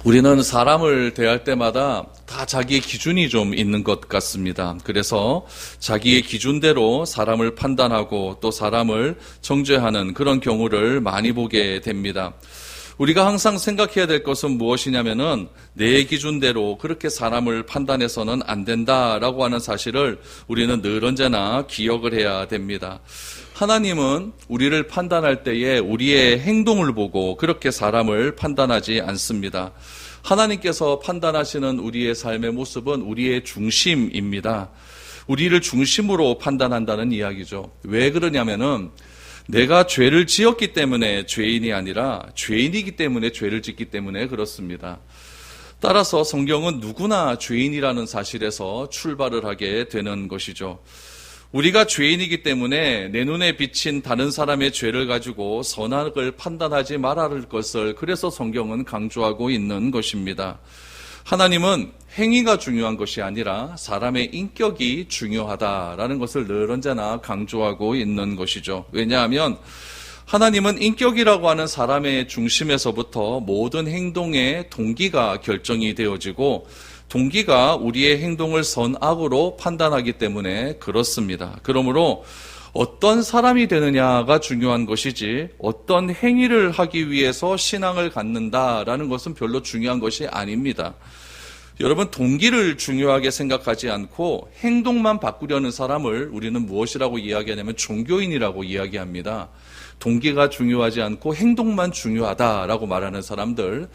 우리는 사람을 대할 때마다 다 자기의 기준이 좀 있는 것 같습니다. 그래서 자기의 기준대로 사람을 판단하고 또 사람을 정죄하는 그런 경우를 많이 보게 됩니다. 우리가 항상 생각해야 될 것은 무엇이냐면은 내 기준대로 그렇게 사람을 판단해서는 안 된다라고 하는 사실을 우리는 늘 언제나 기억을 해야 됩니다. 하나님은 우리를 판단할 때에 우리의 행동을 보고 그렇게 사람을 판단하지 않습니다. 하나님께서 판단하시는 우리의 삶의 모습은 우리의 중심입니다. 우리를 중심으로 판단한다는 이야기죠. 왜 그러냐면은 내가 죄를 지었기 때문에 죄인이 아니라 죄인이기 때문에 죄를 짓기 때문에 그렇습니다. 따라서 성경은 누구나 죄인이라는 사실에서 출발을 하게 되는 것이죠. 우리가 죄인이기 때문에 내 눈에 비친 다른 사람의 죄를 가지고 선악을 판단하지 말아야 할 것을 그래서 성경은 강조하고 있는 것입니다. 하나님은 행위가 중요한 것이 아니라 사람의 인격이 중요하다라는 것을 늘 언제나 강조하고 있는 것이죠. 왜냐하면 하나님은 인격이라고 하는 사람의 중심에서부터 모든 행동의 동기가 결정이 되어지고 동기가 우리의 행동을 선악으로 판단하기 때문에 그렇습니다. 그러므로 어떤 사람이 되느냐가 중요한 것이지 어떤 행위를 하기 위해서 신앙을 갖는다라는 것은 별로 중요한 것이 아닙니다. 여러분, 동기를 중요하게 생각하지 않고 행동만 바꾸려는 사람을 우리는 무엇이라고 이야기하냐면 종교인이라고 이야기합니다. 동기가 중요하지 않고 행동만 중요하다라고 말하는 사람들,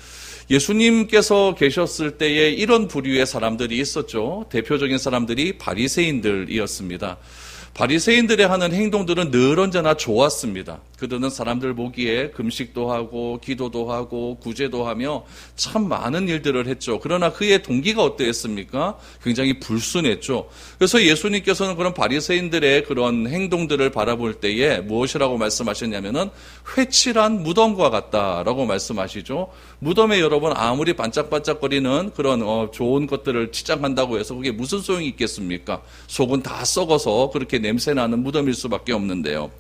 예수님께서 계셨을 때에 이런 부류의 사람들이 있었죠. 대표적인 사람들이 바리새인들이었습니다. 바리새인들의 하는 행동들은 늘 언제나 좋았습니다. 그들은 사람들 보기에 금식도 하고 기도도 하고 구제도 하며 참 많은 일들을 했죠. 그러나 그의 동기가 어떠했습니까? 굉장히 불순했죠. 그래서 예수님께서는 그런 바리새인들의 그런 행동들을 바라볼 때에 무엇이라고 말씀하셨냐면은 회칠한 무덤과 같다라고 말씀하시죠. 무덤에 여러분 아무리 반짝반짝거리는 그런 좋은 것들을 치장한다고 해서 그게 무슨 소용이 있겠습니까? 속은 다 썩어서 그렇게 냄새나는 무덤일 수밖에 없는데요.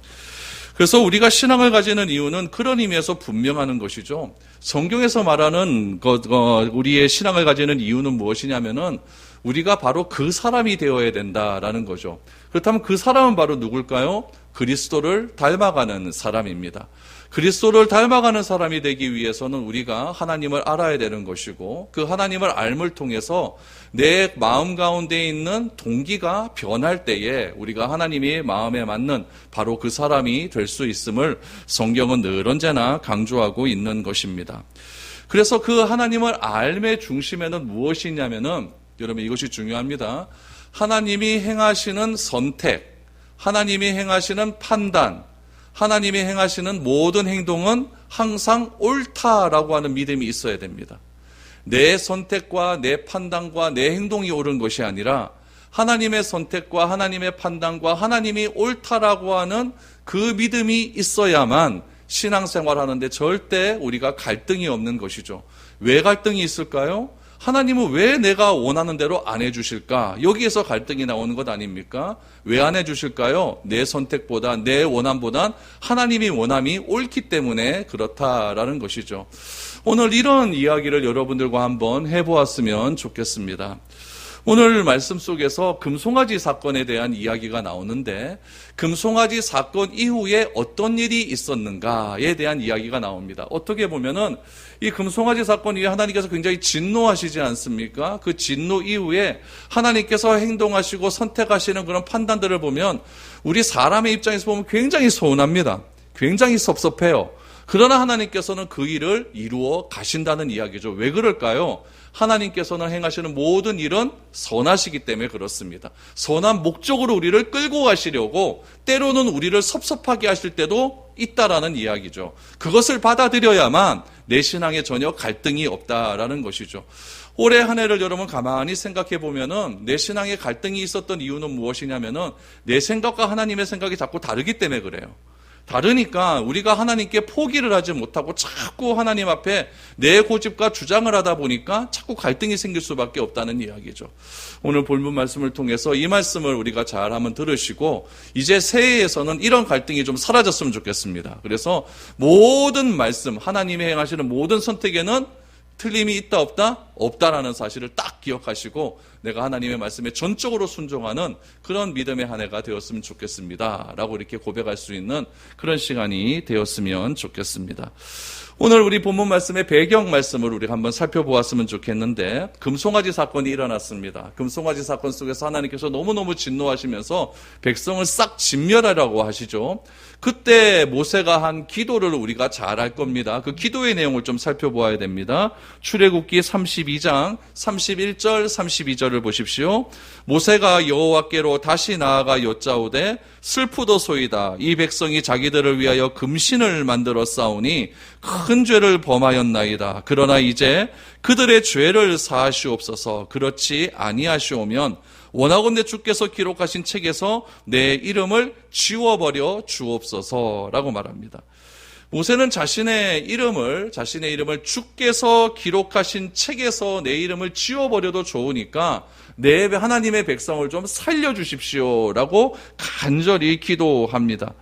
그래서 우리가 신앙을 가지는 이유는 그런 의미에서 분명하는 것이죠. 성경에서 말하는 우리의 신앙을 가지는 이유는 무엇이냐면은 우리가 바로 그 사람이 되어야 된다라는 거죠. 그렇다면 그 사람은 바로 누굴까요? 그리스도를 닮아가는 사람입니다. 그리스도를 닮아가는 사람이 되기 위해서는 우리가 하나님을 알아야 되는 것이고 그 하나님을 알을 통해서 내 마음 가운데 있는 동기가 변할 때에 우리가 하나님이 마음에 맞는 바로 그 사람이 될 수 있음을 성경은 늘 언제나 강조하고 있는 것입니다. 그래서 그 하나님을 알의 중심에는 무엇이 있냐면은 여러분 이것이 중요합니다. 하나님이 행하시는 선택, 하나님이 행하시는 판단, 하나님이 행하시는 모든 행동은 항상 옳다라고 하는 믿음이 있어야 됩니다. 내 선택과 내 판단과 내 행동이 옳은 것이 아니라 하나님의 선택과 하나님의 판단과 하나님이 옳다라고 하는 그 믿음이 있어야만 신앙생활하는데 절대 우리가 갈등이 없는 것이죠. 왜 갈등이 있을까요? 하나님은 왜 내가 원하는 대로 안 해주실까? 여기에서 갈등이 나오는 것 아닙니까? 왜 안 해주실까요? 내 선택보다 내 원함보단 하나님의 원함이 옳기 때문에 그렇다라는 것이죠. 오늘 이런 이야기를 여러분들과 한번 해보았으면 좋겠습니다. 오늘 말씀 속에서 금송아지 사건에 대한 이야기가 나오는데 금송아지 사건 이후에 어떤 일이 있었는가에 대한 이야기가 나옵니다. 어떻게 보면은 이 금송아지 사건 이후에 하나님께서 굉장히 진노하시지 않습니까? 그 진노 이후에 하나님께서 행동하시고 선택하시는 그런 판단들을 보면 우리 사람의 입장에서 보면 굉장히 서운합니다. 굉장히 섭섭해요. 그러나 하나님께서는 그 일을 이루어 가신다는 이야기죠. 왜 그럴까요? 하나님께서는 행하시는 모든 일은 선하시기 때문에 그렇습니다. 선한 목적으로 우리를 끌고 가시려고 때로는 우리를 섭섭하게 하실 때도 있다라는 이야기죠. 그것을 받아들여야만 내 신앙에 전혀 갈등이 없다라는 것이죠. 올해 한 해를 여러분 가만히 생각해 보면은 내 신앙에 갈등이 있었던 이유는 무엇이냐면은 내 생각과 하나님의 생각이 자꾸 다르기 때문에 그래요. 다르니까 우리가 하나님께 포기를 하지 못하고 자꾸 하나님 앞에 내 고집과 주장을 하다 보니까 자꾸 갈등이 생길 수밖에 없다는 이야기죠. 오늘 본문 말씀을 통해서 이 말씀을 우리가 잘 한번 들으시고 이제 새해에서는 이런 갈등이 좀 사라졌으면 좋겠습니다. 그래서 모든 말씀, 하나님이 행하시는 모든 선택에는 틀림이 있다 없다? 없다라는 사실을 딱 기억하시고 내가 하나님의 말씀에 전적으로 순종하는 그런 믿음의 한 해가 되었으면 좋겠습니다 라고 이렇게 고백할 수 있는 그런 시간이 되었으면 좋겠습니다. 오늘 우리 본문 말씀의 배경 말씀을 우리가 한번 살펴보았으면 좋겠는데, 금송아지 사건이 일어났습니다. 금송아지 사건 속에서 하나님께서 너무너무 진노하시면서 백성을 싹 진멸하라고 하시죠. 그때 모세가 한 기도를 우리가 잘 알 겁니다. 그 기도의 내용을 좀 살펴보아야 됩니다. 출애굽기 32장 31절 32절을 보십시오. 모세가 여호와께로 다시 나아가 여짜오되 슬프도소이다. 이 백성이 자기들을 위하여 금신을 만들어 싸우니 큰 죄를 범하였나이다. 그러나 이제 그들의 죄를 사하시옵소서. 그렇지 아니하시오면 원하건대 주께서 기록하신 책에서 내 이름을 지워버려 주옵소서라고 말합니다. 모세는 자신의 이름을 주께서 기록하신 책에서 내 이름을 지워버려도 좋으니까 내 하나님의 백성을 좀 살려주십시오라고 간절히 기도합니다.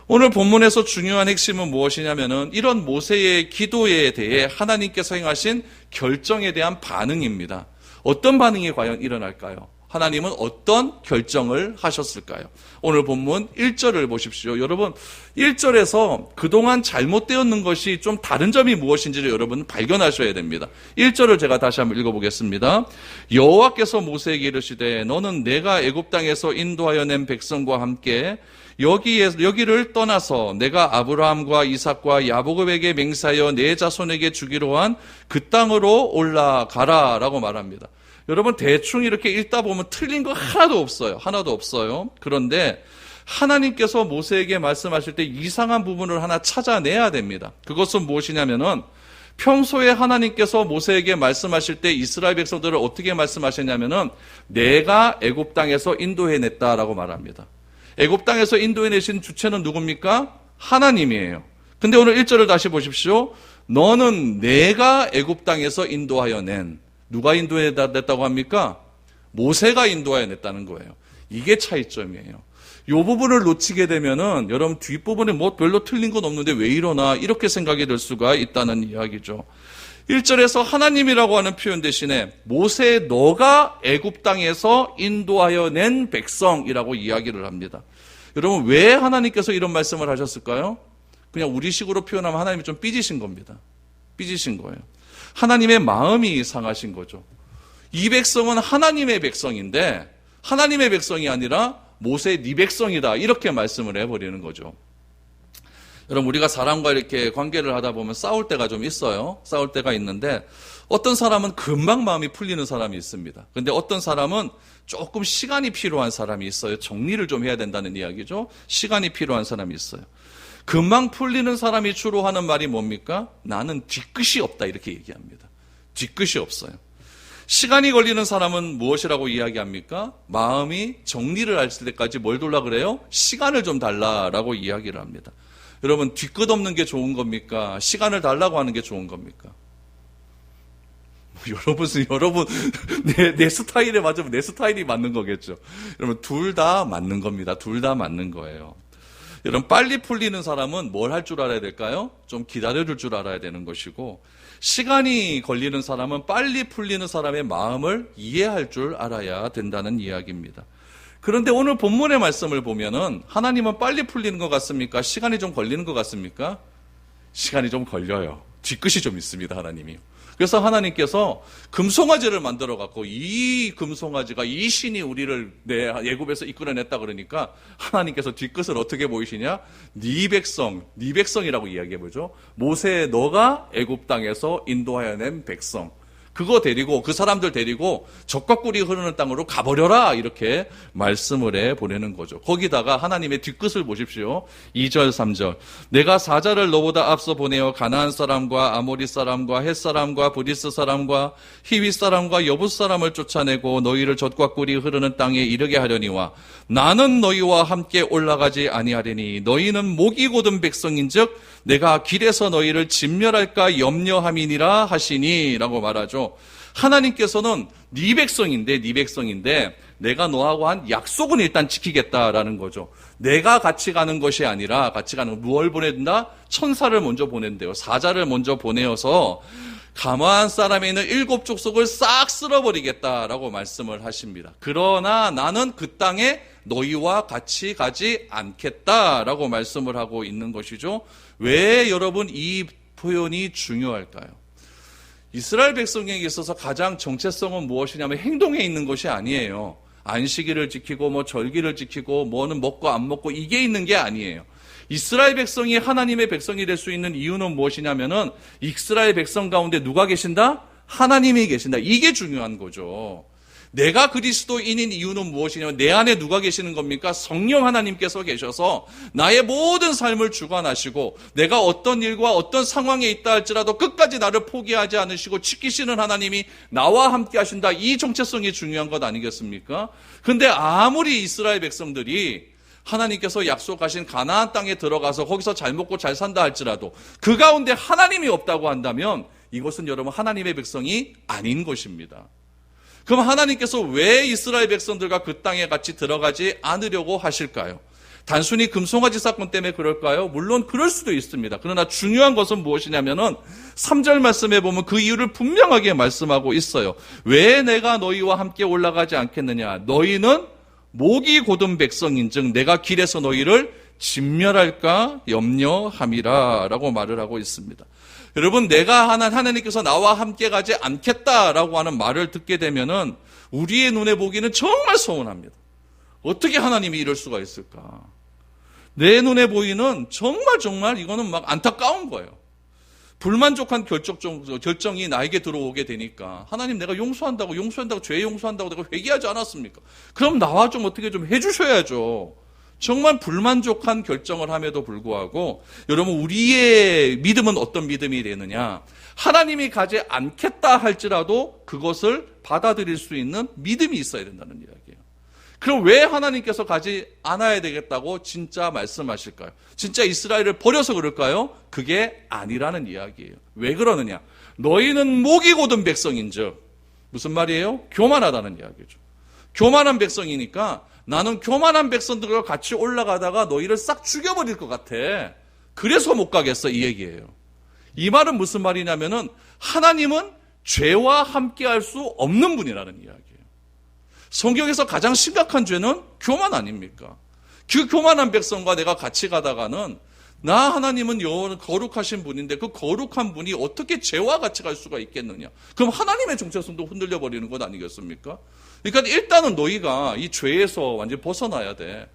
오늘 본문에서 중요한 핵심은 무엇이냐면은 이런 모세의 기도에 대해 하나님께서 행하신 결정에 대한 반응입니다. 어떤 반응이 과연 일어날까요? 하나님은 어떤 결정을 하셨을까요? 오늘 본문 1절을 보십시오. 여러분, 1절에서 그동안 잘못되었는 것이 좀 다른 점이 무엇인지를 여러분 발견하셔야 됩니다. 1절을 제가 다시 한번 읽어보겠습니다. 여호와께서 모세에게 이르시되 너는 내가 애굽 땅에서 인도하여 낸 백성과 함께 여기를 떠나서 내가 아브라함과 이삭과 야곱에게 맹세하여 내 자손에게 주기로 한 그 땅으로 올라가라 라고 말합니다. 여러분, 대충 이렇게 읽다 보면 틀린 거 하나도 없어요. 하나도 없어요. 그런데 하나님께서 모세에게 말씀하실 때 이상한 부분을 하나 찾아내야 됩니다. 그것은 무엇이냐면은 평소에 하나님께서 모세에게 말씀하실 때 이스라엘 백성들을 어떻게 말씀하셨냐면은 내가 애굽 땅에서 인도해냈다라고 말합니다. 애굽 땅에서 인도해내신 주체는 누굽니까? 하나님이에요. 근데 오늘 1절을 다시 보십시오. 너는 내가 애굽 땅에서 인도하여 낸, 누가 인도해냈다고 합니까? 모세가 인도해냈다는 거예요. 이게 차이점이에요. 이 부분을 놓치게 되면은 여러분 뒷부분에 뭐 별로 틀린 건 없는데 왜 이러나 이렇게 생각이 들 수가 있다는 이야기죠. 1절에서 하나님이라고 하는 표현 대신에 모세 너가 애굽 땅에서 인도하여 낸 백성이라고 이야기를 합니다. 여러분 왜 하나님께서 이런 말씀을 하셨을까요? 그냥 우리식으로 표현하면 하나님이 좀 삐지신 겁니다. 삐지신 거예요. 하나님의 마음이 상하신 거죠. 이 백성은 하나님의 백성인데 하나님의 백성이 아니라 모세 네 백성이다 이렇게 말씀을 해버리는 거죠. 여러분 우리가 사람과 이렇게 관계를 하다 보면 싸울 때가 좀 있어요. 싸울 때가 있는데 어떤 사람은 금방 마음이 풀리는 사람이 있습니다. 그런데 어떤 사람은 조금 시간이 필요한 사람이 있어요. 정리를 좀 해야 된다는 이야기죠. 시간이 필요한 사람이 있어요. 금방 풀리는 사람이 주로 하는 말이 뭡니까? 나는 뒤끝이 없다 이렇게 얘기합니다. 뒤끝이 없어요. 시간이 걸리는 사람은 무엇이라고 이야기합니까? 마음이 정리를 할 때까지 뭘 달라 그래요? 시간을 좀 달라라고 이야기를 합니다. 여러분 뒤끝 없는 게 좋은 겁니까? 시간을 달라고 하는 게 좋은 겁니까? 여러분 내 스타일에 맞으면 내 스타일이 맞는 거겠죠. 여러분 둘 다 맞는 겁니다. 둘 다 맞는 거예요. 여러분 빨리 풀리는 사람은 뭘 할 줄 알아야 될까요? 좀 기다려줄 줄 알아야 되는 것이고 시간이 걸리는 사람은 빨리 풀리는 사람의 마음을 이해할 줄 알아야 된다는 이야기입니다. 그런데 오늘 본문의 말씀을 보면은 하나님은 빨리 풀리는 것 같습니까? 시간이 좀 걸리는 것 같습니까? 시간이 좀 걸려요. 뒤끝이 좀 있습니다, 하나님이. 그래서 하나님께서 금송아지를 만들어 갖고 이 금송아지가 이 신이 우리를 내 애굽에서 이끌어냈다 그러니까 하나님께서 뒤끝을 어떻게 보이시냐? 네 백성이라고 이야기해 보죠. 모세 너가 애굽 땅에서 인도하여 낸 백성. 그거 데리고 그 사람들 데리고 적과 꿀이 흐르는 땅으로 가버려라 이렇게 말씀을 해 보내는 거죠. 거기다가 하나님의 뒤끝을 보십시오. 2절 3절 내가 사자를 너보다 앞서 보내어 가나안 사람과 아모리 사람과 헷 사람과 브리스 사람과 히위 사람과 여붓 사람을 쫓아내고 너희를 젖과 꿀이 흐르는 땅에 이르게 하려니와 나는 너희와 함께 올라가지 아니하리니 너희는 목이 곧은 백성인즉 내가 길에서 너희를 진멸할까 염려함이니라 하시니 라고 말하죠. 하나님께서는 네 백성인데 내가 너하고 한 약속은 일단 지키겠다라는 거죠. 내가 같이 가는 것이 아니라 무엇을 보낸다? 천사를 먼저 보낸대요. 사자를 먼저 보내어서 가나안 사람에 있는 7 족속을 싹 쓸어버리겠다라고 말씀을 하십니다. 그러나 나는 그 땅에 너희와 같이 가지 않겠다라고 말씀을 하고 있는 것이죠. 왜 여러분 이 표현이 중요할까요? 이스라엘 백성에게 있어서 가장 정체성은 무엇이냐면 행동에 있는 것이 아니에요. 안식일을 지키고 절기를 지키고 뭐는 먹고 안 먹고 이게 있는 게 아니에요. 이스라엘 백성이 하나님의 백성이 될 수 있는 이유는 무엇이냐면은 이스라엘 백성 가운데 누가 계신다? 하나님이 계신다. 이게 중요한 거죠. 내가 그리스도인인 이유는 무엇이냐면 내 안에 누가 계시는 겁니까? 성령 하나님께서 계셔서 나의 모든 삶을 주관하시고 내가 어떤 일과 어떤 상황에 있다 할지라도 끝까지 나를 포기하지 않으시고 지키시는 하나님이 나와 함께 하신다. 이 정체성이 중요한 것 아니겠습니까? 근데 아무리 이스라엘 백성들이 하나님께서 약속하신 가나안 땅에 들어가서 거기서 잘 먹고 잘 산다 할지라도 그 가운데 하나님이 없다고 한다면 이것은 여러분 하나님의 백성이 아닌 것입니다. 그럼 하나님께서 왜 이스라엘 백성들과 그 땅에 같이 들어가지 않으려고 하실까요? 단순히 금송아지 사건 때문에 그럴까요? 물론 그럴 수도 있습니다. 그러나 중요한 것은 무엇이냐면은 3절 말씀에 보면 그 이유를 분명하게 말씀하고 있어요. 왜 내가 너희와 함께 올라가지 않겠느냐? 너희는 목이 곧은 백성인즉 내가 길에서 너희를 진멸할까 염려함이라 라고 말을 하고 있습니다. 여러분, 내가 하나님께서 나와 함께 가지 않겠다라고 하는 말을 듣게 되면은 우리의 눈에 보기는 정말 서운합니다. 어떻게 하나님이 이럴 수가 있을까? 내 눈에 보이는 정말 이거는 막 안타까운 거예요. 불만족한 결정이 나에게 들어오게 되니까 하나님 내가 용서한다고 죄 용서한다고 내가 회개하지 않았습니까? 그럼 나와 좀 어떻게 좀 해주셔야죠. 정말 불만족한 결정을 함에도 불구하고 여러분 우리의 믿음은 어떤 믿음이 되느냐? 하나님이 가지 않겠다 할지라도 그것을 받아들일 수 있는 믿음이 있어야 된다는 이야기예요. 그럼 왜 하나님께서 가지 않아야 되겠다고 진짜 말씀하실까요? 진짜 이스라엘을 버려서 그럴까요? 그게 아니라는 이야기예요. 왜 그러느냐? 너희는 목이 곧은 백성인즉 무슨 말이에요? 교만하다는 이야기죠. 교만한 백성이니까 나는 교만한 백성들과 같이 올라가다가 너희를 싹 죽여버릴 것 같아. 그래서 못 가겠어 이 얘기예요. 이 말은 무슨 말이냐면은 하나님은 죄와 함께할 수 없는 분이라는 이야기예요. 성경에서 가장 심각한 죄는 교만 아닙니까? 그 교만한 백성과 내가 같이 가다가는 나 하나님은 거룩하신 분인데 그 거룩한 분이 어떻게 죄와 같이 갈 수가 있겠느냐? 그럼 하나님의 정체성도 흔들려 버리는 것 아니겠습니까? 그러니까 일단은 너희가 이 죄에서 완전히 벗어나야 돼.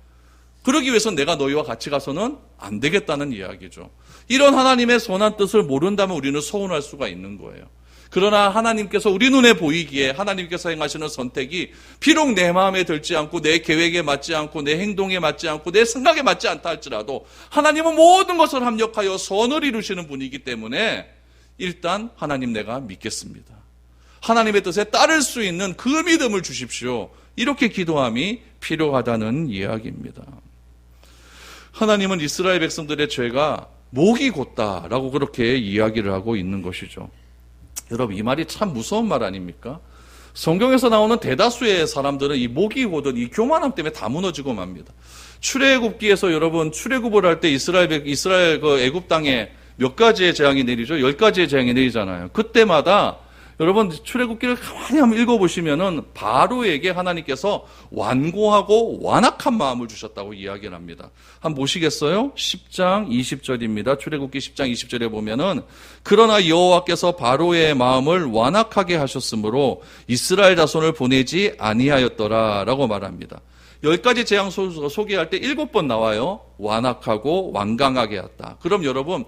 그러기 위해서 내가 너희와 같이 가서는 안 되겠다는 이야기죠. 이런 하나님의 선한 뜻을 모른다면 우리는 서운할 수가 있는 거예요. 그러나 하나님께서 우리 눈에 보이기에 하나님께서 행하시는 선택이 비록 내 마음에 들지 않고 내 계획에 맞지 않고 내 행동에 맞지 않고 내 생각에 맞지 않다 할지라도 하나님은 모든 것을 합력하여 선을 이루시는 분이기 때문에 일단 하나님 내가 믿겠습니다. 하나님의 뜻에 따를 수 있는 그 믿음을 주십시오. 이렇게 기도함이 필요하다는 이야기입니다. 하나님은 이스라엘 백성들의 죄가 목이 곧다라고 그렇게 이야기를 하고 있는 것이죠. 여러분 이 말이 참 무서운 말 아닙니까? 성경에서 나오는 대다수의 사람들은 이 목이 곧은 이 교만함 때문에 다 무너지고 맙니다. 출애굽기에서 여러분 출애굽을 할 때 이스라엘 그 애굽 땅에 몇 가지의 재앙이 내리죠? 10가지의 재앙이 내리잖아요. 그때마다 여러분 출애굽기를 가만히 한번 읽어보시면은 바로에게 하나님께서 완고하고 완악한 마음을 주셨다고 이야기를 합니다. 한번 보시겠어요? 10장 20절입니다. 출애굽기 10장 20절에 보면은 그러나 여호와께서 바로의 마음을 완악하게 하셨으므로 이스라엘 자손을 보내지 아니하였더라 라고 말합니다. 10가지 재앙 소개할 때 7번 나와요. 완악하고 완강하게 했다. 그럼 여러분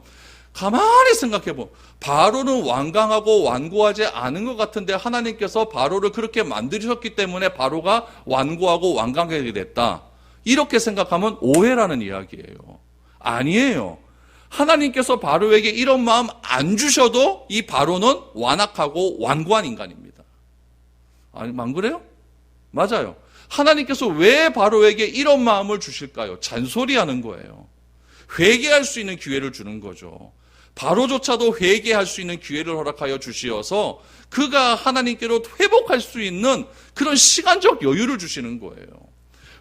가만히 생각해보면 바로는 완강하고 완고하지 않은 것 같은데 하나님께서 바로를 그렇게 만드셨기 때문에 바로가 완고하고 완강하게 됐다. 이렇게 생각하면 오해라는 이야기예요. 아니에요. 하나님께서 바로에게 이런 마음 안 주셔도 이 바로는 완악하고 완고한 인간입니다. 아니, 안 그래요? 맞아요. 하나님께서 왜 바로에게 이런 마음을 주실까요? 잔소리하는 거예요. 회개할 수 있는 기회를 주는 거죠. 바로조차도 회개할 수 있는 기회를 허락하여 주시어서 그가 하나님께로 회복할 수 있는 그런 시간적 여유를 주시는 거예요.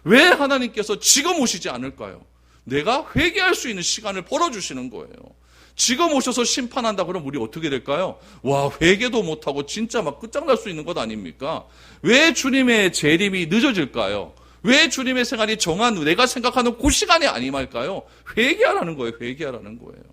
왜 하나님께서 지금 오시지 않을까요? 내가 회개할 수 있는 시간을 벌어주시는 거예요. 지금 오셔서 심판한다 그러면 우리 어떻게 될까요? 와, 회개도 못하고 진짜 막 끝장날 수 있는 것 아닙니까? 왜 주님의 재림이 늦어질까요? 왜 주님의 생활이 정한 내가 생각하는 그 시간에 안 임할까요? 회개하라는 거예요. 회개하라는 거예요.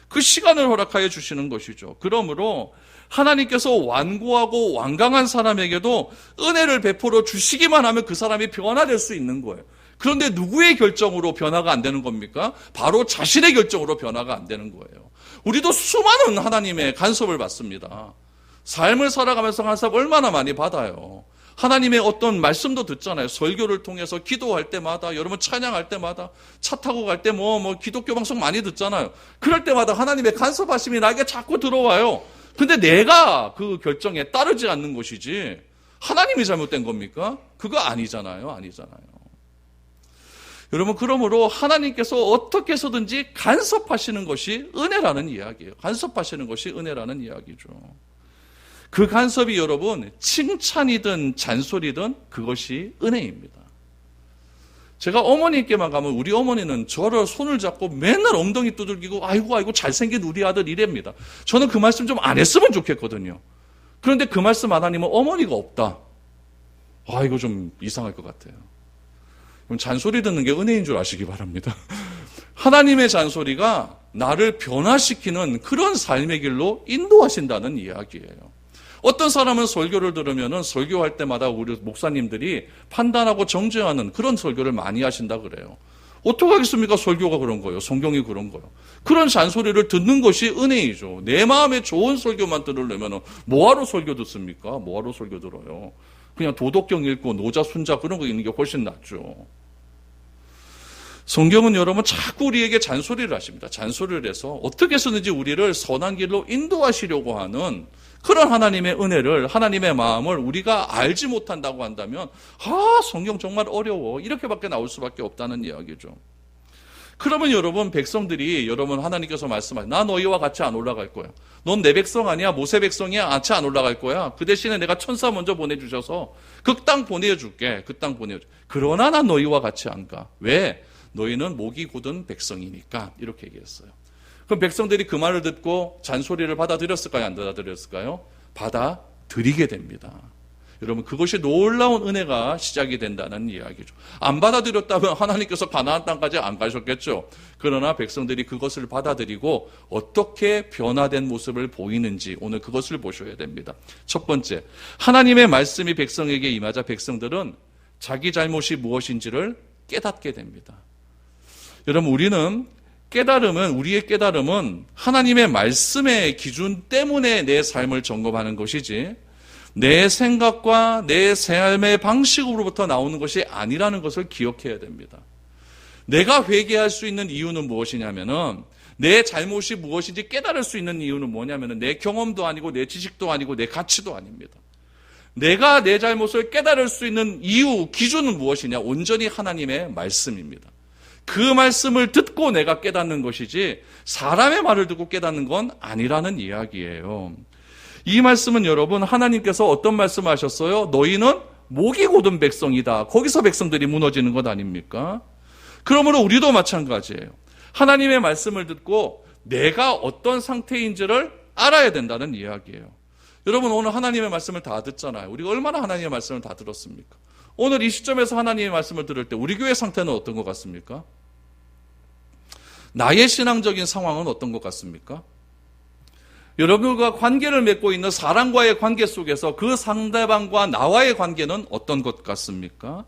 그 시간을 허락하여 주시는 것이죠. 그러므로 하나님께서 완고하고 완강한 사람에게도 은혜를 베풀어 주시기만 하면 그 사람이 변화될 수 있는 거예요. 그런데 누구의 결정으로 변화가 안 되는 겁니까? 바로 자신의 결정으로 변화가 안 되는 거예요. 우리도 수많은 하나님의 간섭을 받습니다. 삶을 살아가면서 간섭 얼마나 많이 받아요. 하나님의 어떤 말씀도 듣잖아요. 설교를 통해서 기도할 때마다, 여러분 찬양할 때마다, 차 타고 갈 때 기독교 방송 많이 듣잖아요. 그럴 때마다 하나님의 간섭하심이 나에게 자꾸 들어와요. 근데 내가 그 결정에 따르지 않는 것이지 하나님이 잘못된 겁니까? 그거 아니잖아요. 여러분, 그러므로 하나님께서 어떻게 해서든지 간섭하시는 것이 은혜라는 이야기예요. 간섭하시는 것이 은혜라는 이야기죠. 그 간섭이 여러분 칭찬이든 잔소리든 그것이 은혜입니다. 제가 어머니께만 가면 우리 어머니는 저를 손을 잡고 맨날 엉덩이 두들기고 아이고 잘생긴 우리 아들 이랍니다. 저는 그 말씀 좀 안 했으면 좋겠거든요. 그런데 그 말씀 안 하니면 어머니가 없다. 이거 좀 이상할 것 같아요. 그럼 잔소리 듣는 게 은혜인 줄 아시기 바랍니다. 하나님의 잔소리가 나를 변화시키는 그런 삶의 길로 인도하신다는 이야기예요. 어떤 사람은 설교를 들으면은 설교할 때마다 우리 목사님들이 판단하고 정죄하는 그런 설교를 많이 하신다 그래요. 어떻게 하겠습니까? 설교가 그런 거예요. 성경이 그런 거예요. 그런 잔소리를 듣는 것이 은혜이죠. 내 마음에 좋은 설교만 들으려면 뭐하러 설교 듣습니까? 뭐하러 설교 들어요? 그냥 도덕경 읽고 노자 순자 그런 거 읽는 게 훨씬 낫죠. 성경은 여러분 자꾸 우리에게 잔소리를 하십니다. 잔소리를 해서 어떻게 해서든지 우리를 선한 길로 인도하시려고 하는 그런 하나님의 은혜를, 하나님의 마음을 우리가 알지 못한다고 한다면 성경 정말 어려워 이렇게밖에 나올 수밖에 없다는 이야기죠. 그러면 여러분 백성들이 여러분 하나님께서 말씀하시죠. 나 너희와 같이 안 올라갈 거야. 넌 내 백성 아니야? 모세 백성이야? 같이 안 올라갈 거야. 그 대신에 내가 천사 먼저 보내주셔서 그 땅 보내줄게. 그 땅 보내줄게. 그러나 난 너희와 같이 안 가. 왜? 너희는 목이 곧은 백성이니까 이렇게 얘기했어요. 그럼 백성들이 그 말을 듣고 잔소리를 받아들였을까요? 안 받아들였을까요? 받아들이게 됩니다. 여러분 그것이 놀라운 은혜가 시작이 된다는 이야기죠. 안 받아들였다면 하나님께서 가나안 땅까지 안 가셨겠죠. 그러나 백성들이 그것을 받아들이고 어떻게 변화된 모습을 보이는지 오늘 그것을 보셔야 됩니다. 첫 번째, 하나님의 말씀이 백성에게 임하자 백성들은 자기 잘못이 무엇인지를 깨닫게 됩니다. 여러분 우리의 깨달음은 하나님의 말씀의 기준 때문에 내 삶을 점검하는 것이지 내 생각과 내 삶의 방식으로부터 나오는 것이 아니라는 것을 기억해야 됩니다. 내가 회개할 수 있는 이유는 무엇이냐면은 내 잘못이 무엇인지 깨달을 수 있는 이유는 뭐냐면은 내 경험도 아니고 내 지식도 아니고 내 가치도 아닙니다. 내가 내 잘못을 깨달을 수 있는 이유, 기준은 무엇이냐? 온전히 하나님의 말씀입니다. 그 말씀을 듣고 내가 깨닫는 것이지 사람의 말을 듣고 깨닫는 건 아니라는 이야기예요. 이 말씀은 여러분 하나님께서 어떤 말씀을 하셨어요? 너희는 목이 곧은 백성이다. 거기서 백성들이 무너지는 것 아닙니까? 그러므로 우리도 마찬가지예요. 하나님의 말씀을 듣고 내가 어떤 상태인지를 알아야 된다는 이야기예요. 여러분 오늘 하나님의 말씀을 다 듣잖아요. 우리가 얼마나 하나님의 말씀을 다 들었습니까? 오늘 이 시점에서 하나님의 말씀을 들을 때 우리 교회 상태는 어떤 것 같습니까? 나의 신앙적인 상황은 어떤 것 같습니까? 여러분과 관계를 맺고 있는 사람과의 관계 속에서 그 상대방과 나와의 관계는 어떤 것 같습니까?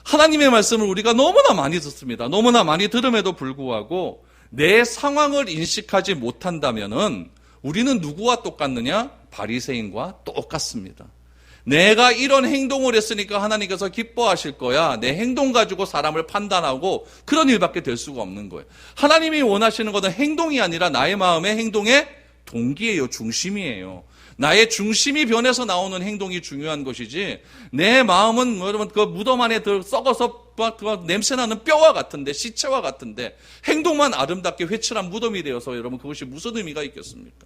하나님의 말씀을 우리가 너무나 많이 듣습니다. 너무나 많이 들음에도 불구하고 내 상황을 인식하지 못한다면은 우리는 누구와 똑같느냐? 바리새인과 똑같습니다. 내가 이런 행동을 했으니까 하나님께서 기뻐하실 거야. 내 행동 가지고 사람을 판단하고 그런 일밖에 될 수가 없는 거예요. 하나님이 원하시는 것은 행동이 아니라 나의 마음의 행동의 동기예요. 중심이에요. 나의 중심이 변해서 나오는 행동이 중요한 것이지 내 마음은 여러분 그 무덤 안에 썩어서 냄새나는 뼈와 같은데 시체와 같은데 행동만 아름답게 회칠한 무덤이 되어서 여러분 그것이 무슨 의미가 있겠습니까?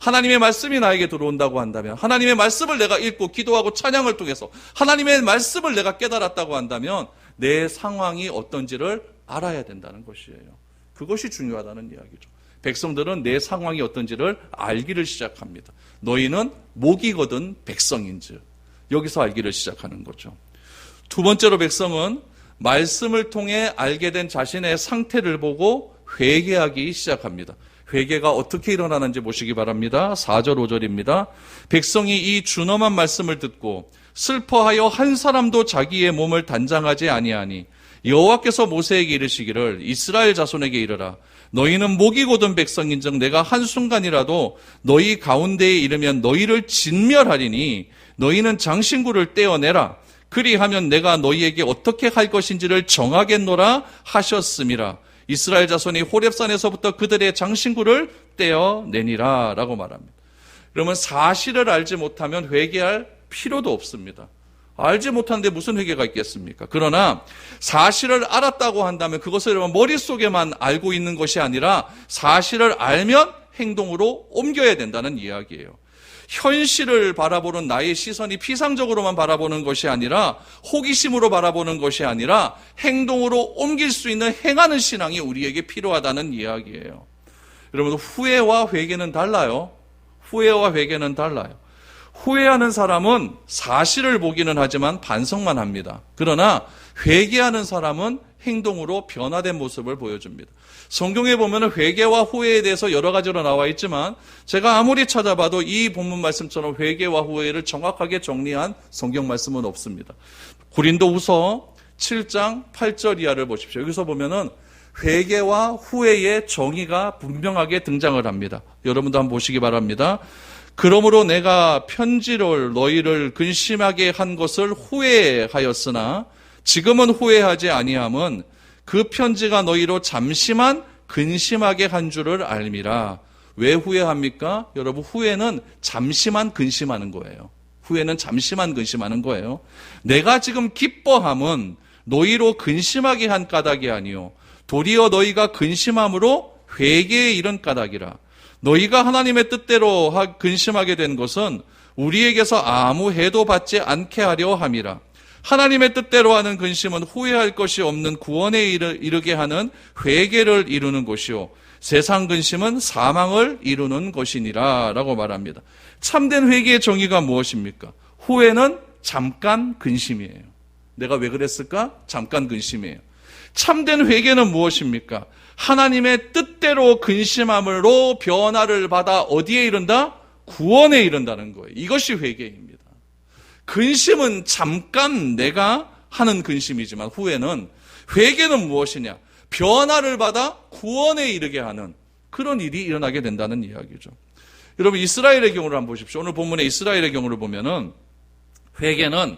하나님의 말씀이 나에게 들어온다고 한다면 하나님의 말씀을 내가 읽고 기도하고 찬양을 통해서 하나님의 말씀을 내가 깨달았다고 한다면 내 상황이 어떤지를 알아야 된다는 것이에요. 그것이 중요하다는 이야기죠. 백성들은 내 상황이 어떤지를 알기를 시작합니다. 너희는 목이거든 백성인지. 여기서 알기를 시작하는 거죠. 두 번째로 백성은 말씀을 통해 알게 된 자신의 상태를 보고 회개하기 시작합니다. 회개가 어떻게 일어나는지 보시기 바랍니다. 4절 5절입니다. 백성이 이 준엄한 말씀을 듣고 슬퍼하여 한 사람도 자기의 몸을 단장하지 아니하니 여호와께서 모세에게 이르시기를 이스라엘 자손에게 이르라. 너희는 목이 곧은 백성인즉 내가 한순간이라도 너희 가운데에 이르면 너희를 진멸하리니 너희는 장신구를 떼어내라. 그리하면 내가 너희에게 어떻게 할 것인지를 정하겠노라 하셨음이라. 이스라엘 자손이 호렙산에서부터 그들의 장신구를 떼어내니라 라고 말합니다. 그러면 사실을 알지 못하면 회개할 필요도 없습니다. 알지 못하는데 무슨 회개가 있겠습니까? 그러나 사실을 알았다고 한다면 그것을 머릿속에만 알고 있는 것이 아니라 사실을 알면 행동으로 옮겨야 된다는 이야기예요. 현실을 바라보는 나의 시선이 피상적으로만 바라보는 것이 아니라 호기심으로 바라보는 것이 아니라 행동으로 옮길 수 있는 행하는 신앙이 우리에게 필요하다는 이야기예요. 여러분, 후회와 회개는 달라요. 후회와 회개는 달라요. 후회하는 사람은 사실을 보기는 하지만 반성만 합니다. 그러나 회개하는 사람은 행동으로 변화된 모습을 보여줍니다. 성경에 보면 회개와 후회에 대해서 여러 가지로 나와 있지만 제가 아무리 찾아봐도 이 본문 말씀처럼 회개와 후회를 정확하게 정리한 성경 말씀은 없습니다. 고린도후서 7장 8절 이하를 보십시오. 여기서 보면은 회개와 후회의 정의가 분명하게 등장을 합니다. 여러분도 한번 보시기 바랍니다. 그러므로 내가 편지로 너희를 근심하게 한 것을 후회하였으나 지금은 후회하지 아니함은 그 편지가 너희로 잠시만 근심하게 한 줄을 알미라. 왜 후회합니까? 여러분, 후회는 잠시만 근심하는 거예요. 후회는 잠시만 근심하는 거예요. 내가 지금 기뻐함은 너희로 근심하게 한 까닭이 아니요 도리어 너희가 근심함으로 회개에 이른 까닭이라. 너희가 하나님의 뜻대로 근심하게 된 것은 우리에게서 아무 해도 받지 않게 하려 함이라. 하나님의 뜻대로 하는 근심은 후회할 것이 없는 구원에 이르게 하는 회개를 이루는 것이요 세상 근심은 사망을 이루는 것이니라 라고 말합니다. 참된 회개의 정의가 무엇입니까? 후회는 잠깐 근심이에요. 내가 왜 그랬을까? 잠깐 근심이에요. 참된 회개는 무엇입니까? 하나님의 뜻대로 근심함으로 변화를 받아 어디에 이른다? 구원에 이른다는 거예요. 이것이 회개입니다. 근심은 잠깐 내가 하는 근심이지만 후회는, 회개는 무엇이냐? 변화를 받아 구원에 이르게 하는 그런 일이 일어나게 된다는 이야기죠. 여러분, 이스라엘의 경우를 한번 보십시오. 오늘 본문의 이스라엘의 경우를 보면은 회개는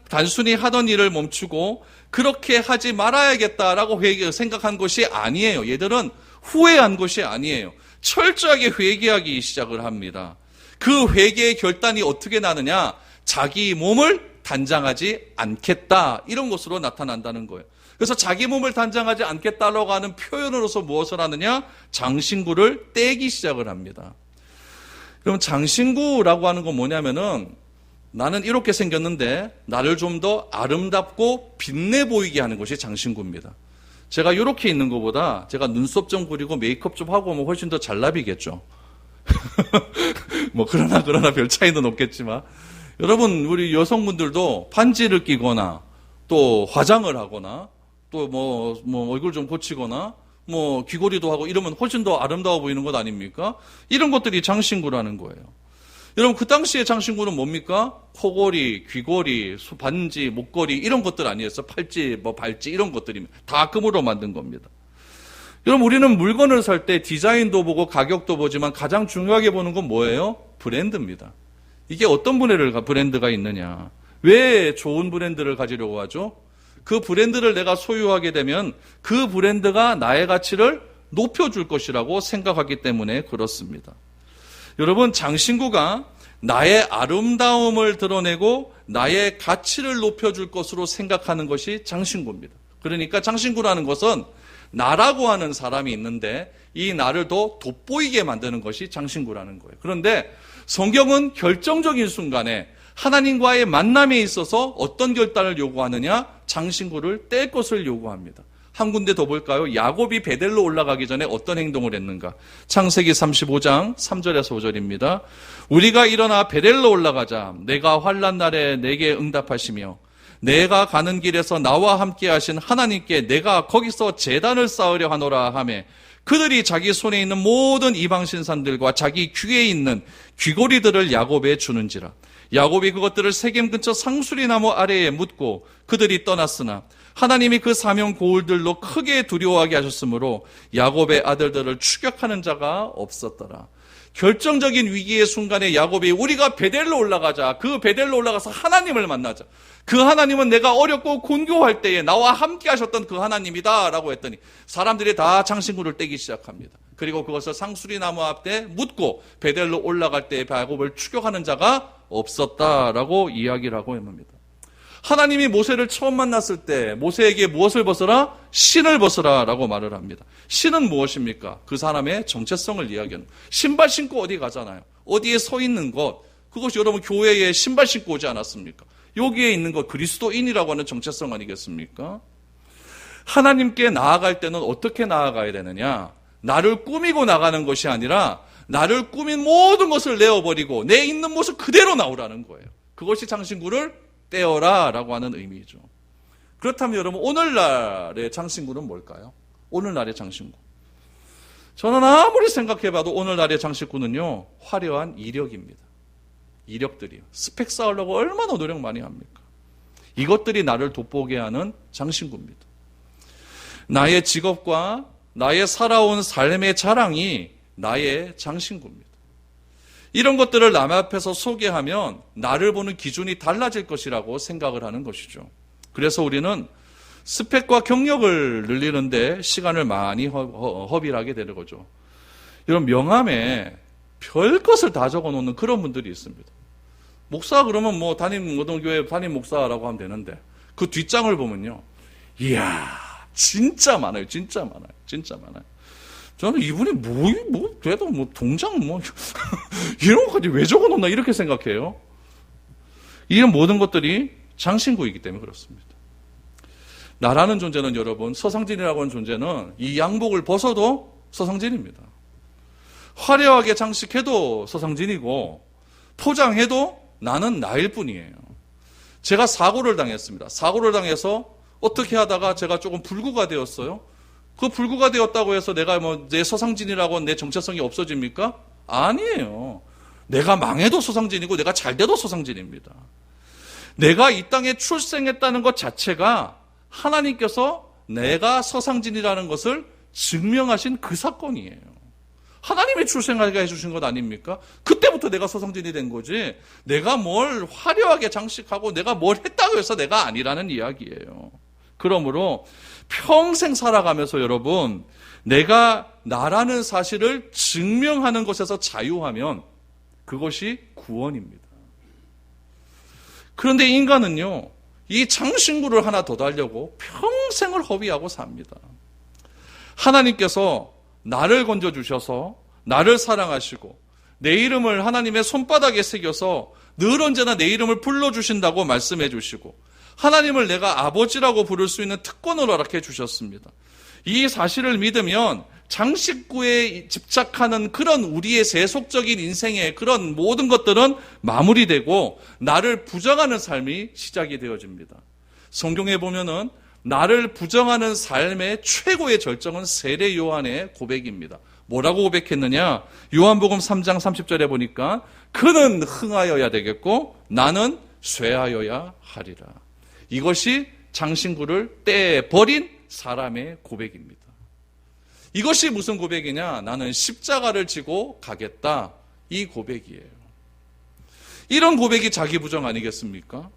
단순히 하던 일을 멈추고 그렇게 하지 말아야겠다라고 생각한 것이 아니에요. 얘들은 후회한 것이 아니에요. 철저하게 회개하기 시작을 합니다. 그 회개의 결단이 어떻게 나느냐? 자기 몸을 단장하지 않겠다, 이런 것으로 나타난다는 거예요. 그래서 자기 몸을 단장하지 않겠다라고 하는 표현으로서 무엇을 하느냐? 장신구를 떼기 시작을 합니다. 그럼 장신구라고 하는 건 뭐냐면은 나는 이렇게 생겼는데 나를 좀 더 아름답고 빛내 보이게 하는 것이 장신구입니다. 제가 이렇게 있는 것보다 제가 눈썹 좀 그리고 메이크업 좀 하고 오면 훨씬 더 잘 나비겠죠. 그러나 별 차이는 없겠지만, 여러분, 우리 여성분들도 반지를 끼거나 또 화장을 하거나 또 얼굴 좀 고치거나 귀걸이도 하고 이러면 훨씬 더 아름다워 보이는 것 아닙니까? 이런 것들이 장신구라는 거예요. 여러분, 그 당시에 장신구는 뭡니까? 코걸이, 귀걸이, 반지, 목걸이 이런 것들 아니었어. 팔찌, 발찌 이런 것들이 다 금으로 만든 겁니다. 여러분, 우리는 물건을 살 때 디자인도 보고 가격도 보지만 가장 중요하게 보는 건 뭐예요? 브랜드입니다. 이게 어떤 브랜드가 있느냐? 왜 좋은 브랜드를 가지려고 하죠? 그 브랜드를 내가 소유하게 되면 그 브랜드가 나의 가치를 높여줄 것이라고 생각하기 때문에 그렇습니다. 여러분, 장신구가 나의 아름다움을 드러내고 나의 가치를 높여줄 것으로 생각하는 것이 장신구입니다. 그러니까 장신구라는 것은 나라고 하는 사람이 있는데 이 나를 더 돋보이게 만드는 것이 장신구라는 거예요. 그런데 성경은 결정적인 순간에 하나님과의 만남에 있어서 어떤 결단을 요구하느냐? 장신구를 뗄 것을 요구합니다. 한 군데 더 볼까요? 야곱이 베델로 올라가기 전에 어떤 행동을 했는가? 창세기 35장 3절에서 5절입니다. 우리가 일어나 베델로 올라가자. 내가 환난 날에 내게 응답하시며 내가 가는 길에서 나와 함께 하신 하나님께 내가 거기서 제단을 쌓으려 하노라 하매 그들이 자기 손에 있는 모든 이방 신산들과 자기 귀에 있는 귀고리들을 야곱에 주는지라. 야곱이 그것들을 세겜 근처 상수리 나무 아래에 묻고 그들이 떠났으나 하나님이 그 사명 고울들로 크게 두려워하게 하셨으므로 야곱의 아들들을 추격하는 자가 없었더라. 결정적인 위기의 순간에 야곱이 우리가 베델로 올라가자. 그 베델로 올라가서 하나님을 만나자. 그 하나님은 내가 어렵고 곤교할 때에 나와 함께 하셨던 그 하나님이다 라고 했더니 사람들이 다 장신구를 떼기 시작합니다. 그리고 그것을 상수리 나무 앞에 묻고 베델로 올라갈 때에 야곱을 추격하는 자가 없었다라고 이야기를 하고 있습니다. 하나님이 모세를 처음 만났을 때 모세에게 무엇을 벗어라? 신을 벗어라 라고 말을 합니다. 신은 무엇입니까? 그 사람의 정체성을 이야기하는 거예요. 신발 신고 어디 가잖아요. 어디에 서 있는 것, 그것이 여러분 교회에 신발 신고 오지 않았습니까? 여기에 있는 것 그리스도인이라고 하는 정체성 아니겠습니까? 하나님께 나아갈 때는 어떻게 나아가야 되느냐? 나를 꾸미고 나가는 것이 아니라 나를 꾸민 모든 것을 내어버리고 내 있는 모습 그대로 나오라는 거예요. 그것이 장신구를 떼어라 라고 하는 의미죠. 그렇다면 여러분 오늘날의 장신구는 뭘까요? 오늘날의 장신구. 저는 아무리 생각해봐도 오늘날의 장신구는요 화려한 이력입니다. 이력들이요. 스펙 쌓으려고 얼마나 노력 많이 합니까? 이것들이 나를 돋보게 하는 장신구입니다. 나의 직업과 나의 살아온 삶의 자랑이 나의 장신구입니다. 이런 것들을 남 앞에서 소개하면 나를 보는 기준이 달라질 것이라고 생각을 하는 것이죠. 그래서 우리는 스펙과 경력을 늘리는데 시간을 많이 허비를 하게 되는 거죠. 이런 명함에 별 것을 다 적어놓는 그런 분들이 있습니다. 목사 그러면 뭐 어떤 교회 담임 목사라고 하면 되는데 그 뒷장을 보면요. 이야 진짜 많아요. 진짜 많아요. 진짜 많아요. 저는 이분이 그래도 동장 이런 것까지 왜 적어놓나 이렇게 생각해요. 이런 모든 것들이 장신구이기 때문에 그렇습니다. 나라는 존재는 여러분, 서상진이라고 하는 존재는 이 양복을 벗어도 서상진입니다. 화려하게 장식해도 서상진이고 포장해도 나는 나일 뿐이에요. 제가 사고를 당했습니다. 사고를 당해서 어떻게 하다가 제가 조금 불구가 되었어요. 그 불구가 되었다고 해서 내가 내 서상진이라고 내 정체성이 없어집니까? 아니에요. 내가 망해도 서상진이고 내가 잘 돼도 서상진입니다. 내가 이 땅에 출생했다는 것 자체가 하나님께서 내가 서상진이라는 것을 증명하신 그 사건이에요. 하나님이 출생하게 해주신 것 아닙니까? 그때부터 내가 서상진이 된 거지 내가 뭘 화려하게 장식하고 내가 뭘 했다고 해서 내가 아니라는 이야기예요. 그러므로 평생 살아가면서 여러분 내가 나라는 사실을 증명하는 것에서 자유하면 그것이 구원입니다. 그런데 인간은요 이 장신구를 하나 더 달려고 평생을 허비하고 삽니다. 하나님께서 나를 건져주셔서 나를 사랑하시고 내 이름을 하나님의 손바닥에 새겨서 늘 언제나 내 이름을 불러주신다고 말씀해 주시고 하나님을 내가 아버지라고 부를 수 있는 특권을 허락해 주셨습니다. 이 사실을 믿으면 장식구에 집착하는 그런 우리의 세속적인 인생의 그런 모든 것들은 마무리되고 나를 부정하는 삶이 시작이 되어집니다. 성경에 보면은 나를 부정하는 삶의 최고의 절정은 세례 요한의 고백입니다. 뭐라고 고백했느냐? 요한복음 3장 30절에 보니까 그는 흥하여야 되겠고 나는 쇠하여야 하리라. 이것이 장신구를 떼버린 사람의 고백입니다. 이것이 무슨 고백이냐? 나는 십자가를 지고 가겠다. 이 고백이에요. 이런 고백이 자기 부정 아니겠습니까?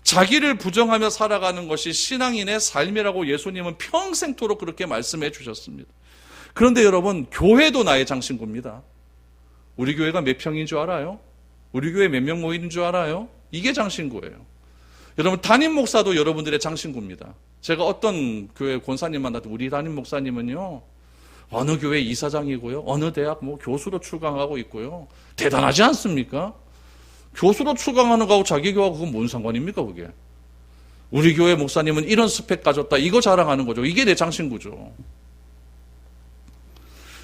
자기를 부정하며 살아가는 것이 신앙인의 삶이라고 예수님은 평생토록 그렇게 말씀해 주셨습니다. 그런데 여러분, 교회도 나의 장신구입니다. 우리 교회가 몇 평인 줄 알아요? 우리 교회 몇 명 모이는 줄 알아요? 이게 장신구예요. 여러분, 담임 목사도 여러분들의 장신구입니다. 제가 어떤 교회 권사님 만나도 우리 담임 목사님은요, 어느 교회 이사장이고요, 어느 대학 교수로 출강하고 있고요. 대단하지 않습니까? 교수로 출강하는 거하고 자기 교회하고 그건 뭔 상관입니까, 그게? 우리 교회 목사님은 이런 스펙 가졌다. 이거 자랑하는 거죠. 이게 내 장신구죠.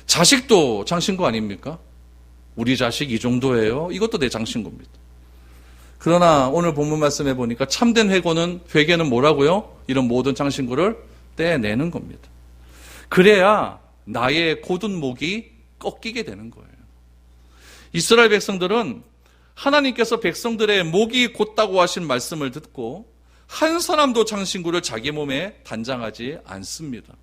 자식도 장신구 아닙니까? 우리 자식 이 정도예요. 이것도 내 장신구입니다. 그러나 오늘 본문 말씀해 보니까 참된 회개는 뭐라고요? 이런 모든 장신구를 떼내는 겁니다. 그래야 나의 곧은 목이 꺾이게 되는 거예요. 이스라엘 백성들은 하나님께서 백성들의 목이 곧다고 하신 말씀을 듣고 한 사람도 장신구를 자기 몸에 단장하지 않습니다.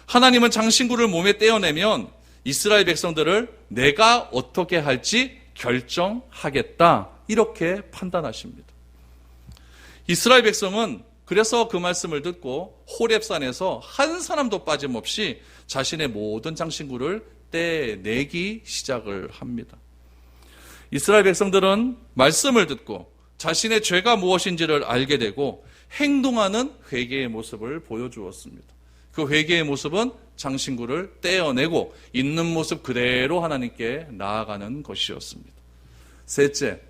하나님은 장신구를 몸에 떼어내면 이스라엘 백성들을 내가 어떻게 할지 결정하겠다, 이렇게 판단하십니다. 이스라엘 백성은 그래서 그 말씀을 듣고 호렙산에서 한 사람도 빠짐없이 자신의 모든 장신구를 떼내기 시작을 합니다. 이스라엘 백성들은 말씀을 듣고 자신의 죄가 무엇인지를 알게 되고 행동하는 회개의 모습을 보여주었습니다. 그 회개의 모습은 장신구를 떼어내고 있는 모습 그대로 하나님께 나아가는 것이었습니다. 셋째,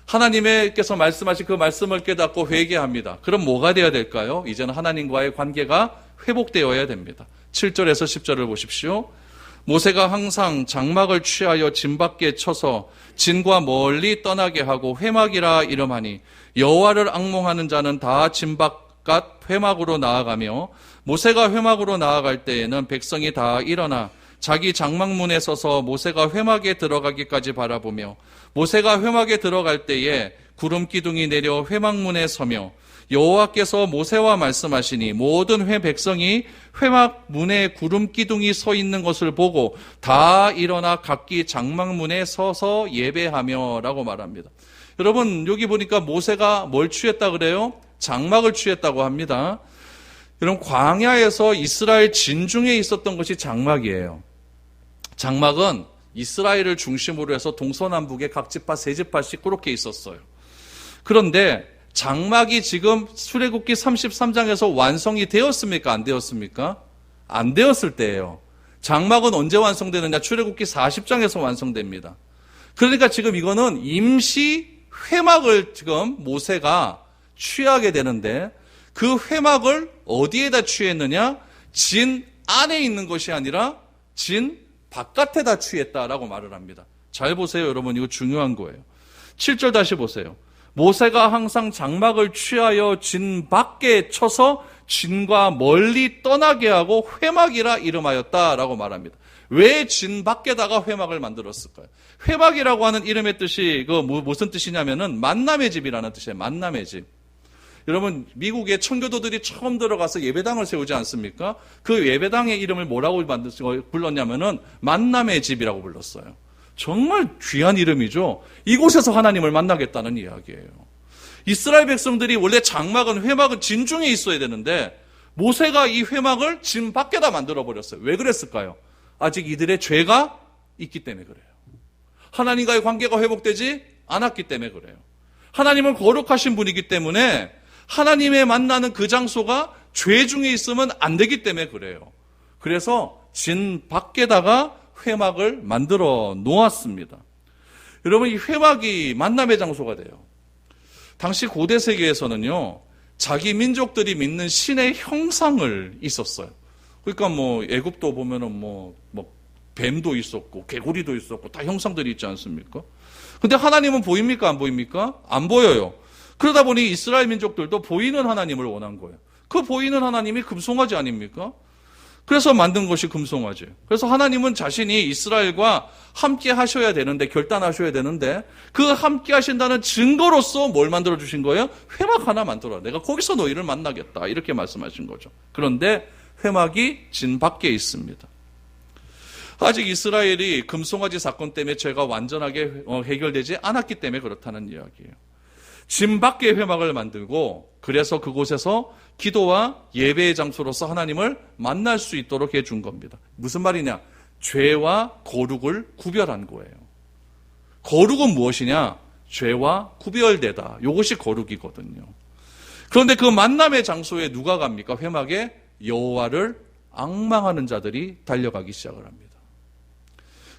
하나님께서 말씀하신 그 말씀을 깨닫고 회개합니다. 그럼 뭐가 되어야 될까요? 이제는 하나님과의 관계가 회복되어야 됩니다. 7절에서 10절을 보십시오. 모세가 항상 장막을 취하여 진 밖에 쳐서 진과 멀리 떠나게 하고 회막이라 이름하니 여호와를 앙몽하는 자는 다 진 바깥 회막으로 나아가며 모세가 회막으로 나아갈 때에는 백성이 다 일어나 자기 장막문에 서서 모세가 회막에 들어가기까지 바라보며 모세가 회막에 들어갈 때에 구름 기둥이 내려 회막문에 서며 여호와께서 모세와 말씀하시니 모든 백성이 회막 문에 구름 기둥이 서 있는 것을 보고 다 일어나 각기 장막문에 서서 예배하며 라고 말합니다. 여러분, 여기 보니까 모세가 뭘 취했다 그래요? 장막을 취했다고 합니다. 여러분, 광야에서 이스라엘 진중에 있었던 것이 장막이에요. 장막은 이스라엘을 중심으로 해서 동서남북에 각 지파 세 지파씩 그렇게 있었어요. 그런데 장막이 지금 출애굽기 33장에서 완성이 되었습니까? 안 되었습니까? 안 되었을 때예요. 장막은 언제 완성되느냐? 출애굽기 40장에서 완성됩니다. 그러니까 지금 이거는 임시 회막을 지금 모세가 취하게 되는데 그 회막을 어디에다 취했느냐? 진 안에 있는 것이 아니라 진 바깥에다 취했다라고 말을 합니다. 잘 보세요, 여러분. 이거 중요한 거예요. 7절 다시 보세요. 모세가 항상 장막을 취하여 진 밖에 쳐서 진과 멀리 떠나게 하고 회막이라 이름하였다라고 말합니다. 왜 진 밖에다가 회막을 만들었을까요? 회막이라고 하는 이름의 뜻이 무슨 뜻이냐면은 만남의 집이라는 뜻이에요. 만남의 집. 여러분, 미국의 청교도들이 처음 들어가서 예배당을 세우지 않습니까? 그 예배당의 이름을 뭐라고 불렀냐면은 만남의 집이라고 불렀어요. 정말 귀한 이름이죠. 이곳에서 하나님을 만나겠다는 이야기예요. 이스라엘 백성들이 원래 장막은 회막은 진중에 있어야 되는데 모세가 이 회막을 진 밖에다 만들어버렸어요. 왜 그랬을까요? 아직 이들의 죄가 있기 때문에 그래요. 하나님과의 관계가 회복되지 않았기 때문에 그래요. 하나님은 거룩하신 분이기 때문에 하나님의 만나는 그 장소가 죄 중에 있으면 안 되기 때문에 그래요. 그래서 진 밖에다가 회막을 만들어 놓았습니다. 여러분, 이 회막이 만남의 장소가 돼요. 당시 고대 세계에서는요, 자기 민족들이 믿는 신의 형상을 있었어요. 그러니까 애굽도 보면은 뱀도 있었고 개구리도 있었고 다 형상들이 있지 않습니까? 근데 하나님은 보입니까? 안 보입니까? 안 보여요. 그러다 보니 이스라엘 민족들도 보이는 하나님을 원한 거예요. 그 보이는 하나님이 금송아지 아닙니까? 그래서 만든 것이 금송아지. 그래서 하나님은 자신이 이스라엘과 함께 하셔야 되는데, 결단하셔야 되는데, 그 함께 하신다는 증거로서 뭘 만들어 주신 거예요? 회막 하나 만들어라. 내가 거기서 너희를 만나겠다. 이렇게 말씀하신 거죠. 그런데 회막이 진 밖에 있습니다. 아직 이스라엘이 금송아지 사건 때문에 죄가 완전하게 해결되지 않았기 때문에 그렇다는 이야기예요. 진 밖에 회막을 만들고, 그래서 그곳에서 기도와 예배의 장소로서 하나님을 만날 수 있도록 해준 겁니다. 무슨 말이냐? 죄와 거룩을 구별한 거예요. 거룩은 무엇이냐? 죄와 구별되다. 이것이 거룩이거든요. 그런데 그 만남의 장소에 누가 갑니까? 회막에 여호와를 앙망하는 자들이 달려가기 시작을 합니다.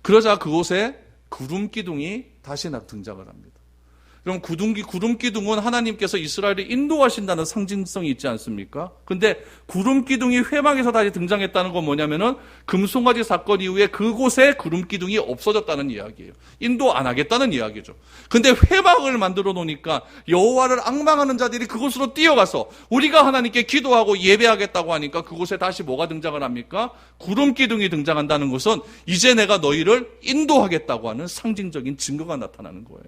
그러자 그곳에 구름 기둥이 다시 등장을 합니다. 그럼 구름 기둥은 하나님께서 이스라엘을 인도하신다는 상징성이 있지 않습니까? 근데 구름 기둥이 회막에서 다시 등장했다는 건 뭐냐면은 금송아지 사건 이후에 그곳에 구름 기둥이 없어졌다는 이야기예요. 인도 안 하겠다는 이야기죠. 근데 회막을 만들어 놓으니까 여호와를 앙망하는 자들이 그곳으로 뛰어가서 우리가 하나님께 기도하고 예배하겠다고 하니까 그곳에 다시 뭐가 등장을 합니까? 구름 기둥이 등장한다는 것은 이제 내가 너희를 인도하겠다고 하는 상징적인 증거가 나타나는 거예요.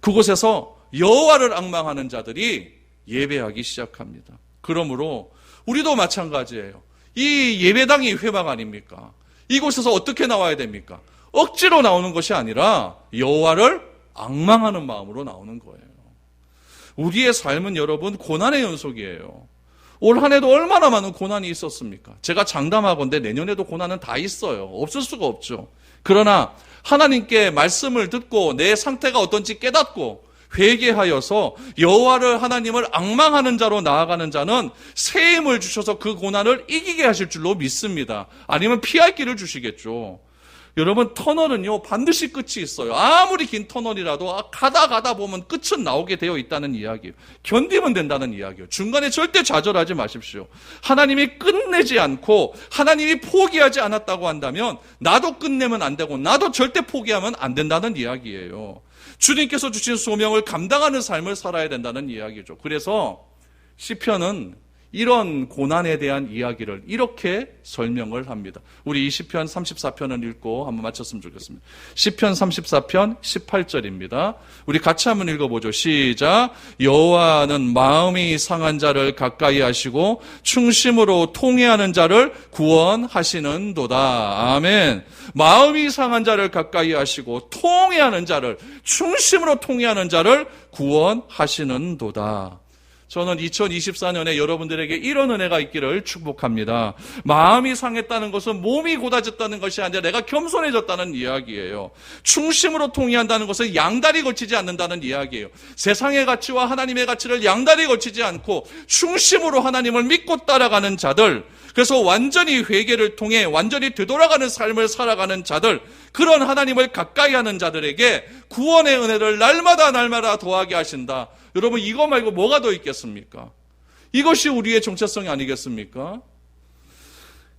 그곳에서 여호와를 앙망하는 자들이 예배하기 시작합니다. 그러므로 우리도 마찬가지예요. 이 예배당이 회막 아닙니까? 이곳에서 어떻게 나와야 됩니까? 억지로 나오는 것이 아니라 여호와를 앙망하는 마음으로 나오는 거예요. 우리의 삶은 여러분 고난의 연속이에요. 올 한 해도 얼마나 많은 고난이 있었습니까? 제가 장담하건대 내년에도 고난은 다 있어요. 없을 수가 없죠. 그러나 하나님께 말씀을 듣고 내 상태가 어떤지 깨닫고 회개하여서 여호와를 하나님을 앙망하는 자로 나아가는 자는 새 힘을 주셔서 그 고난을 이기게 하실 줄로 믿습니다. 아니면 피할 길을 주시겠죠. 여러분 터널은요 반드시 끝이 있어요. 아무리 긴 터널이라도 가다 보면 끝은 나오게 되어 있다는 이야기예요. 견디면 된다는 이야기예요. 중간에 절대 좌절하지 마십시오. 하나님이 끝내지 않고 하나님이 포기하지 않았다고 한다면 나도 끝내면 안 되고 나도 절대 포기하면 안 된다는 이야기예요. 주님께서 주신 소명을 감당하는 삶을 살아야 된다는 이야기죠. 그래서 시편은 이런 고난에 대한 이야기를 이렇게 설명을 합니다. 우리 이 시편 34편을 읽고 한번 마쳤으면 좋겠습니다. 시편 34편 18절입니다. 우리 같이 한번 읽어보죠. 시작. 여호와는 마음이 상한 자를 가까이 하시고 충심으로 통회하는 자를 구원하시는도다. 아멘. 마음이 상한 자를 가까이 하시고 통회하는 자를 충심으로 통회하는 자를 구원하시는도다. 저는 2024년에 여러분들에게 이런 은혜가 있기를 축복합니다. 마음이 상했다는 것은 몸이 고다졌다는 것이 아니라 내가 겸손해졌다는 이야기예요. 충심으로 통회한다는 것은 양다리 걸치지 않는다는 이야기예요. 세상의 가치와 하나님의 가치를 양다리 걸치지 않고 충심으로 하나님을 믿고 따라가는 자들, 그래서 완전히 회개를 통해 완전히 되돌아가는 삶을 살아가는 자들, 그런 하나님을 가까이 하는 자들에게 구원의 은혜를 날마다 더하게 하신다. 여러분 이거 말고 뭐가 더 있겠습니까? 이것이 우리의 정체성이 아니겠습니까?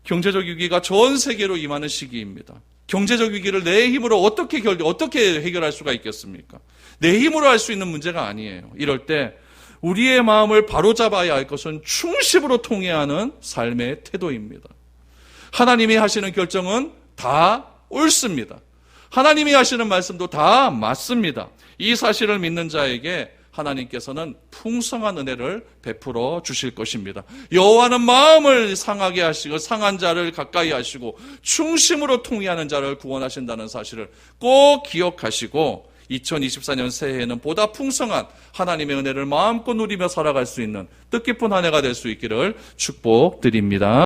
경제적 위기가 전 세계로 임하는 시기입니다. 경제적 위기를 내 힘으로 어떻게 해결할 수가 있겠습니까? 내 힘으로 할 수 있는 문제가 아니에요. 이럴 때 우리의 마음을 바로잡아야 할 것은 충심으로 통회하는 삶의 태도입니다. 하나님이 하시는 결정은 다 옳습니다. 하나님이 하시는 말씀도 다 맞습니다. 이 사실을 믿는 자에게 하나님께서는 풍성한 은혜를 베풀어 주실 것입니다. 여호와는 마음을 상하게 하시고 상한 자를 가까이 하시고 충심으로 통회하는 자를 구원하신다는 사실을 꼭 기억하시고 2024년 새해에는 보다 풍성한 하나님의 은혜를 마음껏 누리며 살아갈 수 있는 뜻깊은 한 해가 될 수 있기를 축복드립니다.